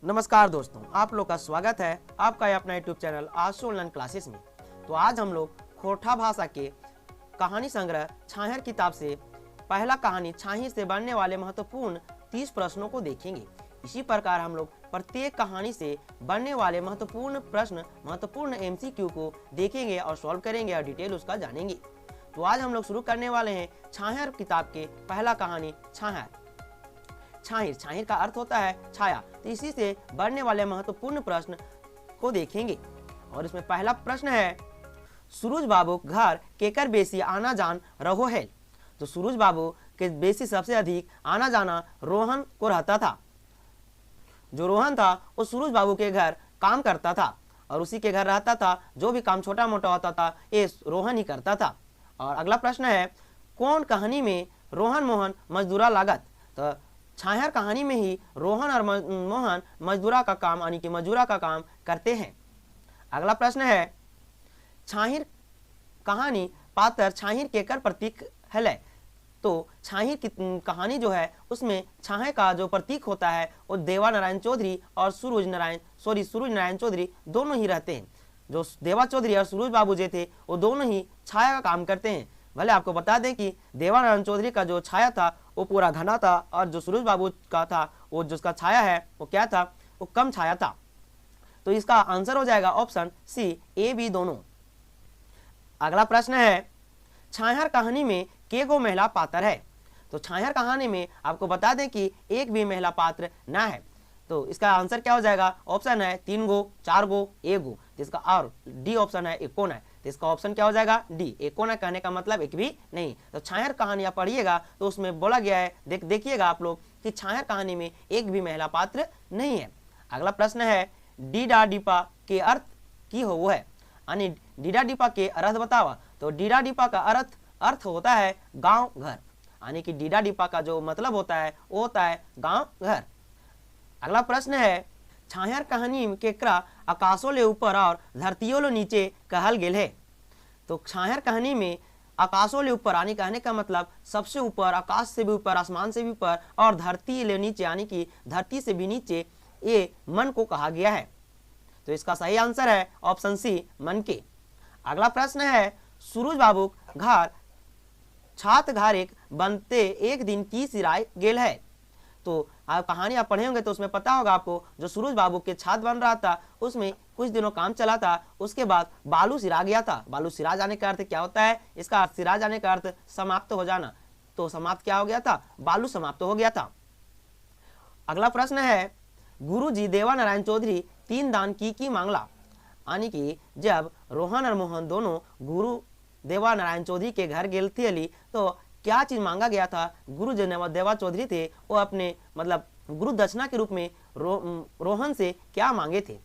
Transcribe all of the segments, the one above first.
नमस्कार दोस्तों, आप लोग का स्वागत है आपका ये अपना यूट्यूब चैनल आशु ऑनलाइन क्लासेस में। तो आज हम लोग खोरठा भाषा के कहानी संग्रह छाहर किताब से पहला कहानी छाही से बनने वाले महत्वपूर्ण 30 प्रश्नों को देखेंगे। इसी प्रकार हम लोग प्रत्येक कहानी से बनने वाले महत्वपूर्ण प्रश्न, महत्वपूर्ण एमसीक्यू को देखेंगे और सॉल्व करेंगे और डिटेल उसका जानेंगे। तो आज हम लोग शुरू करने वाले हैं छाहर किताब के पहला कहानी छाहर। छाहिर, छाहिर का अर्थ होता है छाया। तो इसी से बढ़ने वाले महत्वपूर्ण प्रश्न को देखेंगे और इसमें पहला प्रश्न है, सूरज बाबू घर केकर बेसी आना जान रहो है। तो सूरज बाबू के बेसी सबसे अधिक आना जाना रोहन को रहता था। जो रोहन था वो सूरज बाबू के घर काम करता था और उसी के घर रहता था। जो भी काम छोटा मोटा होता था ये रोहन ही करता था। और अगला प्रश्न है, कौन कहानी में रोहन मोहन मजदूरा लागत। तो छाहर कहानी में ही रोहन और मोहन मजदूरा का काम यानी कि मजदूरा का काम करते हैं। अगला प्रश्न है, छाहिर कहानी पात्र छाहिर केकर प्रतीक है। तो छाहिर की कहानी जो है उसमें छाहे का जो प्रतीक होता है वो देवा नारायण चौधरी और सूरज नारायण चौधरी दोनों ही रहते हैं। जो देवा चौधरी और सूरज बाबू जी थे वो दोनों ही छाया का काम करते हैं। भले आपको बता दें कि देवा नारायण चौधरी का जो छाया था वो पूरा घना था और जो सूरज बाबू का था वो जिसका छाया है वो क्या था, वो कम छाया था। तो इसका आंसर हो जाएगा ऑप्शन सी, ए बी दोनों। अगला प्रश्न है, छाहर कहानी में के गो महिला पात्र है। तो छाहर कहानी में आपको बता दें कि एक भी महिला पात्र ना है। तो इसका आंसर क्या हो जाएगा, ऑप्शन है 3 गो, 4 गो, 1 गो। जिसका और डी ऑप्शन है एकोना है। तो इसका ऑप्शन क्या हो जाएगा, डी। एकोना कहने का मतलब एक भी नहीं। तो छाहर कहानी आप पढ़िएगा तो उसमें बोला गया है, देखिएगा आप लोग कि छाहर कहानी में एक भी महिला पात्र नहीं है। अगला प्रश्न है, डीडा डिपा के अर्थ की हो वो है, यानी डीडा डिपा के अर्थ बतावा। तो डीडा डिपा का अर्थ होता है गांव घर, यानी कि डीडा डिपा का जो मतलब होता है वो होता है गांव घर। अगला प्रश्न है, छाहर कहानी के क्रा आकाशों ले ऊपर और धरतियों ले नीचे कहल गेल है। तो छाहर कहानी में आकाशों ले ऊपर यानी कहने का मतलब सबसे ऊपर, आकाश से भी ऊपर, आसमान से भी ऊपर, और धरती ले नीचे यानी कि धरती से भी नीचे, ये मन को कहा गया है। तो इसका सही आंसर है ऑप्शन सी, मन के। अगला प्रश्न है, सूरज बाबू घर छात घर एक बनते एक दिन की सिराय गेल है। तो आप कहानी आप पढ़े होंगे तो उसमें पता होगा आपको, जो सूरज बाबू के छात बन रहा था उसमें कुछ दिनों काम चला था, उसके बाद बालू सिरा गया था। बालू सिरा जाने का अर्थ क्या होता है, इसका अर्थ सिरा जाने का अर्थ समाप्त हो जाना। तो समाप्त क्या हो गया था, बालू समाप्त हो गया था। अगला प्रश्न है, गुरु जी देवा नारायण चौधरी 3 दान की मांगला। यानी कि जब रोहन और मोहन दोनों गुरु देवा नारायण चौधरी के घर गेल थे तो क्या चीज मांगा गया था। गुरु जो देवा चौधरी थे वो अपने मतलब गुरु दक्षिणा के रूप में रोहन से क्या मांगे थे।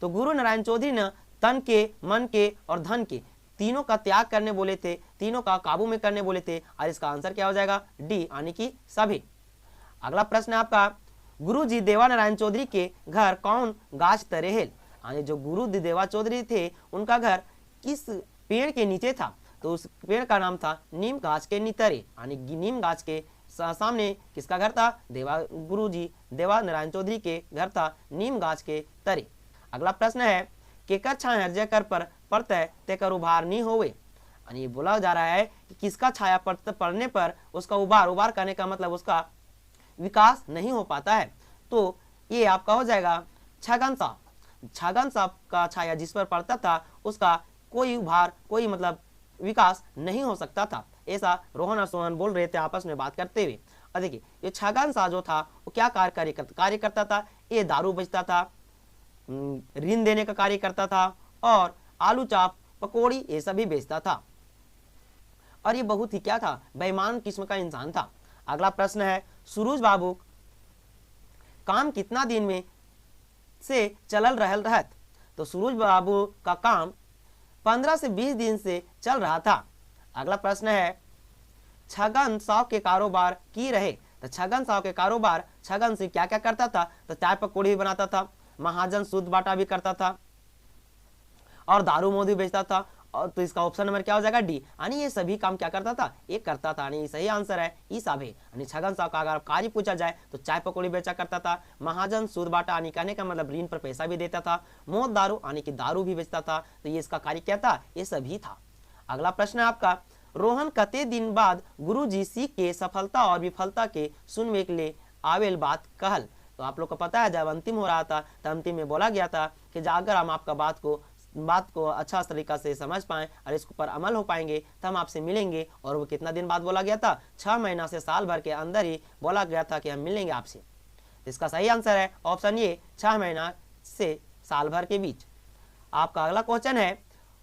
तो गुरु नारायण चौधरी ने तन के, मन के और धन के तीनों का त्याग करने बोले थे, तीनों का काबू में करने बोले थे। और इसका आंसर क्या हो जाएगा, डी, यानी कि सभी। अगला प्रश्न है आपका, गुरु जी देवा नारायण चौधरी के घर कौन गाछ तरे है। यानी जो गुरु जी देवा चौधरी थे उनका घर किस पेड़ के नीचे था। तो उस पेड़ का नाम था नीम गाछ के नीतरे, यानी नीम गाछ के सामने किसका घर था, गुरु जी देवा नारायण चौधरी के घर था नीम गाछ के तरे। अगला प्रश्न है, केकर छाया जयकर पर पड़ते तेकर उभार नहीं होवे। यानी ये बोला जा रहा है कि किसका छाया पड़ने पर उसका उभार करने का मतलब उसका विकास नहीं हो पाता है। तो ये आपका हो जाएगा छगन साहब। छगन साहब का छाया जिस पर पड़ता था उसका कोई उभार, कोई मतलब विकास नहीं हो सकता था। ऐसा रोहन और सोहन बोल रहे थे आपस में बात करते हुए। और देखिए ये छगन सा जो था वो क्या कार्य करता था, ये दारू बेचता था, ऋण देने का कार्य करता था और आलू चाप पकौड़ी ये सभी बेचता था। और ये बहुत ही क्या था, बेईमान किस्म का इंसान था। अगला प्रश्न है, सूरज बाबू काम कितना दिन में से चलल रहत। तो सूरज बाबू का काम 15 से 20 दिन से चल रहा था। अगला प्रश्न है, छगन साव के कारोबार की रहे। तो छगन साव के कारोबार, छगन से क्या क्या करता था, तो चाय पकौड़ी भी बनाता था, महाजन शुद्ध बाटा भी करता था और दारू मोदी बेचता था और तो इसका ऑप्शन नंबर क्या हो जाएगा डी, यानी ये सभी काम क्या करता था, ये करता था, यानी सही आंसर है ई साहब है। यानी छगन साहब का अगर कार्य पूछा जाए तो चाय पकौड़ी बेचा करता था, महाजन सूद बाटा यानी कहने का मतलब ऋण पर पैसा भी देता था, मौत दारू यानी कि दारू भी बेचता था, तो ये इसका कार्य क्या था, ये सभी था। अगला प्रश्न है आपका, रोहन कते दिन बाद गुरुजी सीख के सफलता और विफलता के सुनवे के लिए आवेल बात कहल। तो आप लोग को पता है जब अंतिम हो रहा था तो अंतिम में बोला गया था कि अगर हम आपका बात को अच्छा तरीका से समझ पाएं और इसके ऊपर अमल हो पाएंगे तो हम आपसे मिलेंगे। और वो कितना दिन बाद बोला गया था, 6 महीना से साल भर के अंदर ही बोला गया था कि हम मिलेंगे आपसे। इसका सही आंसर है ऑप्शन ए, 6 महीना से साल भर के बीच। आपका अगला क्वेश्चन है,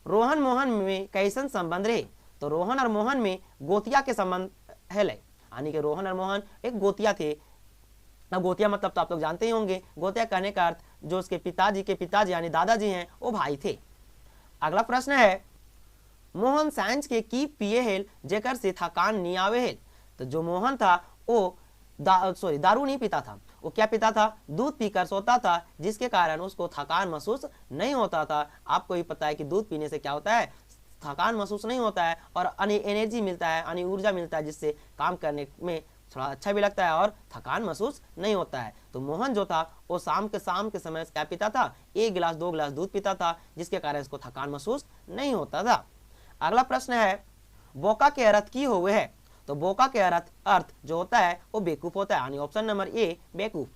रोहन मोहन में कैसन संबंध रहे। तो रोहन और मोहन में गोतिया के संबंध है, यानी कि रोहन और मोहन एक गोतिया थे। अब गोतिया मतलब तो आप लोग जानते ही होंगे, गोतिया कहने का अर्थ जो उसके पिताजी के पिताजी यानी दादाजी हैं वो भाई थे। अगला प्रश्न है, मोहन सांझ के की पिए हेल जेकर से थकान नहीं आवे हेल। तो जो मोहन था वो दारू नहीं पीता था, वो क्या पीता था, दूध पीकर सोता था, जिसके कारण उसको थकान महसूस नहीं होता था। आपको भी पता है कि दूध पीने से क्या होता है, थकान महसूस नहीं होता है और एनर्जी मिलता है, यानी ऊर्जा मिलता है, जिससे काम करने में थोड़ा अच्छा भी लगता है और थकान महसूस नहीं होता है। तो मोहन जो था वो शाम के समय क्या पीता था, 1 गिलास 2 गिलास दूध पीता था, जिसके कारण इसको थकान महसूस नहीं होता था। अगला प्रश्न है, बोका के अर्थ की हुए है। तो बोका के अर्थ जो होता है वो बेवकूफ होता है, यानी ऑप्शन नंबर ए बेवकूफ।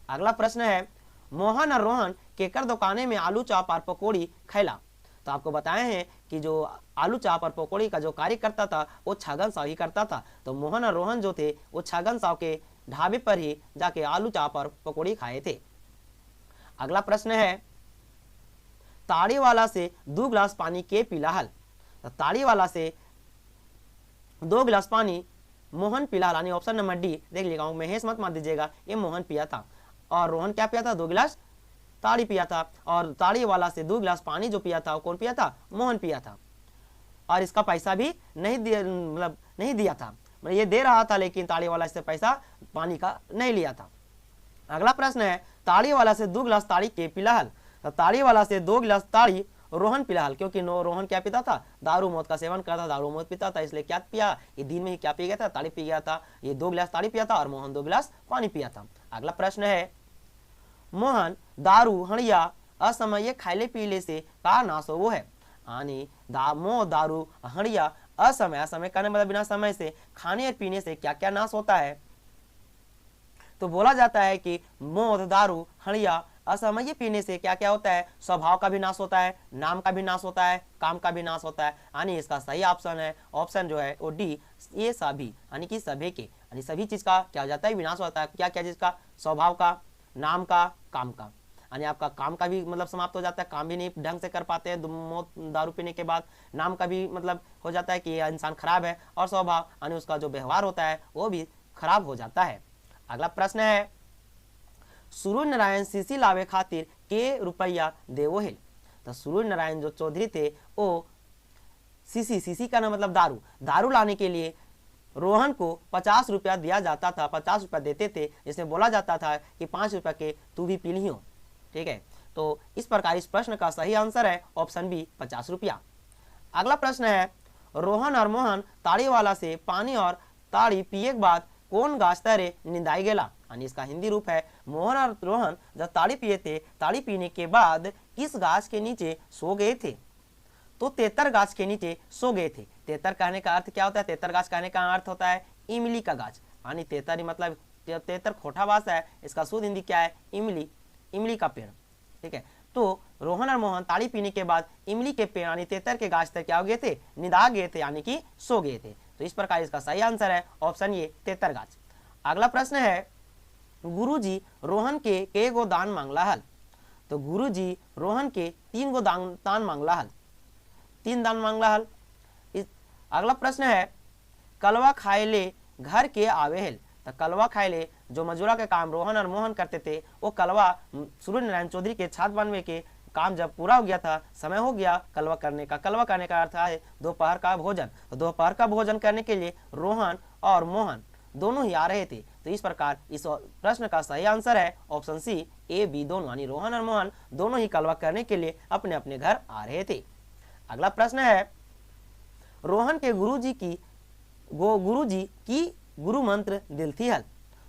अगला प्रश्न है, मोहन और रोहन केकर दुकाने में आलू चाप और पकौड़ी खैला। तो आपको बताए हैं कि जो आलू चाप और पकौड़ी का जो कार्य करता था वो छगन साव ही करता था। तो मोहन और रोहन जो थे वो छगन साव के ढाबे पर ही जाके आलू चाप और पकौड़ी खाए थे। अगला प्रश्न है, ताड़ी वाला से 2 गिलास पानी के पीला हल। तो ताड़ी वाला से 2 गिलास पानी मोहन पीला, यानी ऑप्शन नंबर डी। देख लीजिएगा, महेश मत मार दीजिएगा, ये मोहन पिया था और रोहन क्या पिया था, 2 गिलास ताड़ी पिया था। और ताड़ी वाला से 2 गिलास पानी जो पिया था वो कौन पिया था, मोहन पिया था। और इसका पैसा भी नहीं दिया था, मतलब ये दे रहा था लेकिन ताड़ी वाला इससे पैसा पानी का नहीं लिया था। अगला प्रश्न है, ताड़ी वाला से 2 गिलास ताड़ी के पिलाहल। तो ताड़ी वाला से 2 गिलास ताड़ी रोहन पिलाहल, क्योंकि रोहन क्या पीता था, दारू मौत का सेवन करता, दारू मौत पीता था, इसलिए क्या पिया, ये दिन में ही क्या पी गया था, ताड़ी पी गया था। ये 2 गिलास ताड़ी पिया था और मोहन 2 गिलास पानी पिया था। अगला प्रश्न है, मोहन दारू हणिया असमय खाइले पीले से का नाश हो वो है। यानी दारू हणिया असमय करने मतलब बिना समय से खाने और पीने से क्या क्या नाश होता है। तो बोला जाता है कि मोद दारू हणिया असमय पीने से क्या क्या होता है, स्वभाव का भी नाश होता है, नाम का भी नाश होता है, काम का भी नाश होता है। यानी इसका सही ऑप्शन है ऑप्शन जो है वो डी, ये सभी, यानी कि सभी के, यानी सभी चीज का क्या हो जाता है, विनाश होता है। क्या क्या चीज का, स्वभाव का, नाम का, काम का। यानी आपका काम का भी मतलब समाप्त हो जाता है, काम भी नहीं ढंग से कर पाते हैं मौत दारू पीने के बाद। नाम का भी मतलब हो जाता है कि यह इंसान खराब है, और स्वभाव यानी उसका जो व्यवहार होता है वो भी खराब हो जाता है। अगला प्रश्न है, सूर्य नारायण सीसी लावे खातिर के रुपया देवो हिल। तो सूर्य नारायण जो चौधरी थे वो सीसी का ना मतलब दारू लाने के लिए रोहन को 50 रुपया दिया जाता था, 50 रुपया देते थे, जिसमें बोला जाता था कि 5 रुपया के तू भी पी लियो। ठीक है, तो इस प्रकार इस प्रश्न का सही आंसर है ऑप्शन बी, 50 रुपया। अगला प्रश्न है, रोहन और मोहन ताड़ी वाला से पानी और ताड़ी पिए के बाद कौन गाछ तरे निंदाई गेला। यानी इसका हिंदी रूप है, मोहन और रोहन जब ताड़ी पिए थे, ताड़ी पीने के बाद किस गाछ के नीचे सो गए थे। तो तेतर गाछ के नीचे सो गए थे। तेतर कहने का अर्थ क्या होता है, तेतर गाछ कहने का अर्थ होता है इमली का गाछ, यानी तेतर मतलब तेतर खोटा भाषा है, इसका शुद्ध हिंदी क्या है, इमली का पेड़। ठीक है, तो रोहन और मोहन ताड़ी पीने के बाद इमली के पेड़ यानी तेतर के गाछ तक क्या हो गए थे, निदा गए थे, यानी कि सो गए थे। तो इस प्रकार इसका सही आंसर है ऑप्शन ये, तेतर गाछ। अगला प्रश्न है, गुरुजी रोहन के गो दान मांगला हल। तो गुरुजी रोहन के 3 गो दान मांगला हल, 3 दान मांगला हल। अगला प्रश्न है, कलवा खाए ले घर के आवे हेल। तो कलवा खाए ले जो मजूरा के काम रोहन और मोहन करते थे, वो कलवा सूर्य नारायण चौधरी के छात बनने के काम जब पूरा हो गया था, समय हो गया कलवा करने का। कलवा करने का अर्थ है दोपहर का भोजन। तो दोपहर का भोजन करने के लिए रोहन और मोहन दोनों ही आ रहे थे। तो इस प्रकार इस प्रश्न का सही आंसर है ऑप्शन सी, ए बी दोनों, यानी रोहन और मोहन दोनों ही कलवा करने के लिए अपने अपने घर आ रहे थे। अगला प्रश्न है, रोहन के गुरुजी की गुरु मंत्र दिल थी हल।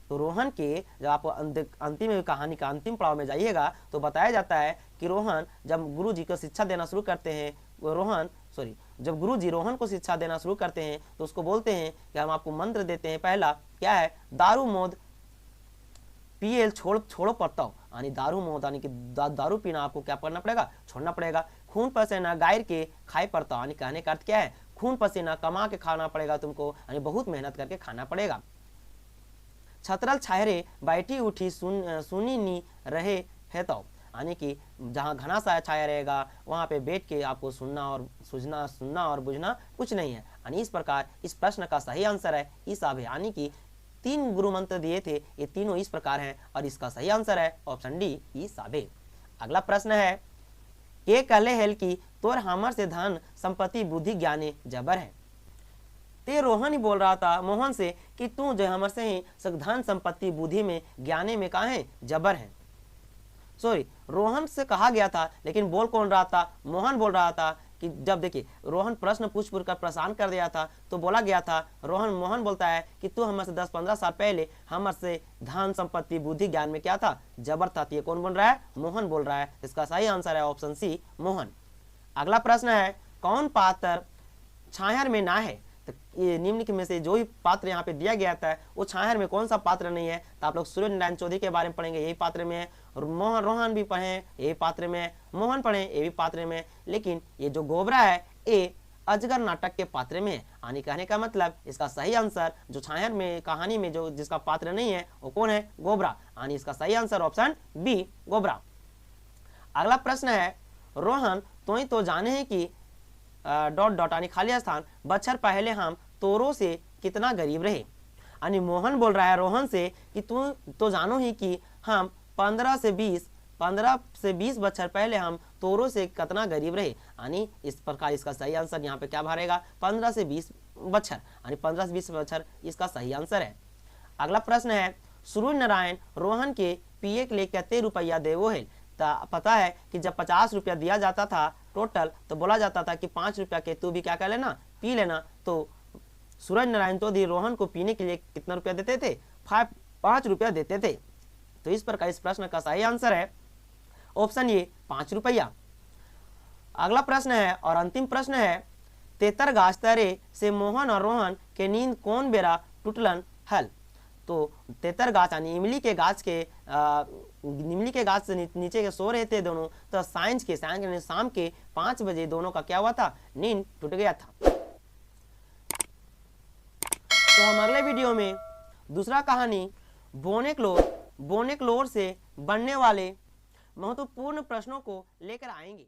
तो रोहन के, जब आप अंतिम कहानी का अंतिम पड़ाव में जाइएगा तो बताया जाता है कि रोहन जब गुरुजी को शिक्षा देना शुरू करते हैं, जब गुरुजी रोहन को शिक्षा देना शुरू करते हैं तो उसको बोलते हैं कि हम आपको मंत्र देते हैं। पहला क्या है, दारू मोद पियल छोड़ो पड़ताओ, यानी दारू मोद यानी कि दारू पीना आपको क्या करना पड़ेगा, छोड़ना पड़ेगा। खून पसीना गायर के खाए पड़ताओ, यानी कहने का अर्थ क्या है, खून पसीना कमा के खाना पड़ेगा तुमको, यानी बहुत मेहनत करके खाना पड़ेगा। छतरल छायरे बैठी उठी सुनी नी रहे है तो, यानी कि जहाँ घना सा छाया रहेगा वहाँ पे बैठ के आपको सुनना और बुझना कुछ नहीं है। यानी इस प्रकार इस प्रश्न का सही आंसर है ईसाब है, यानी कि 3 गुरु मंत्र दिए थे, ये तीनों इस प्रकार हैं और इसका सही आंसर है ऑप्शन डी ईसाब है। अगला प्रश्न है, के कहले हेल की तोर हमर से धन संपत्ति बुद्धि ज्ञाने जबर है। ते रोहन ही बोल रहा था मोहन से कि तू जो हमर से ही धन संपत्ति बुद्धि में ज्ञाने में कहा है, जबर है। रोहन से कहा गया था, लेकिन बोल कौन रहा था, मोहन बोल रहा था। कि जब देखिए रोहन प्रश्न पूछ कर परेशान कर दिया था तो बोला गया था, मोहन बोलता है कि तू हमसे 10-15 साल पहले हमसे धन संपत्ति बुद्धि ज्ञान में क्या था, जबर था। ये कौन बोल रहा है, मोहन बोल रहा है। इसका सही आंसर है ऑप्शन सी मोहन। अगला प्रश्न है, कौन पात्र छायर में ना है। तो ये निम्नलिखित में से जो भी पात्र यहाँ पे दिया गया था वो छायर में कौन सा पात्र नहीं है। तो आप लोग सूर्य नारायण चौधरी के बारे में पढ़ेंगे, यही पात्र में है। रोहन भी पढ़े, यही पात्र में है। मोहन पढ़े, ये भी पात्र में है। लेकिन ये जो गोबरा है ये अजगर नाटक के पात्र में है। यानी कहने का मतलब इसका सही आंसर जो छायर में कहानी में जो जिसका पात्र नहीं है वो कौन है, गोबरा। यानी इसका सही आंसर ऑप्शन बी गोबरा। अगला प्रश्न है, रोहन तो जाने हैं कि यानी खाली स्थान बच्चर पहले हम तोरों से कितना गरीब रहे। यानी मोहन बोल रहा है रोहन से कि तू तो जानो ही कि हम 15 से 20 बच्चर पहले हम तोरों से कितना गरीब रहे। यानी इस प्रकार इसका सही आंसर यहाँ पे क्या भरेगा, 15 से 20 बच्चर, यानी 15 से 20 बच्चर इसका सही आंसर है। अगला प्रश्न है, सूर्य नारायण रोहन के पिए के लिए कितने रुपया देवो है। पता है कि जब 50 रुपया दिया जाता था टोटल तो बोला जाता था कि 5 रुपया के तू भी क्या कर लेना, पी लेना। तो सूरज नारायण चौधरी रोहन को पीने के लिए कितना रुपया देते थे, 5 रुपया देते थे। तो इस प्रकार इस प्रश्न का सही आंसर है ऑप्शन ए 5 रुपया। अगला प्रश्न है और अंतिम प्रश्न है, तेतर गाछ तरे से मोहन और रोहन के नींद कौन बेरा टूटलन हल। तो तेतर गाछ यानी इमली के गाछ से नीचे के सो रहे थे दोनों। तो शाम के 5 बजे दोनों का क्या हुआ था, नींद टूट गया था। तो हम अगले वीडियो में दूसरा कहानी बोनेक्लोर से बनने वाले महत्वपूर्ण प्रश्नों को लेकर आएंगे।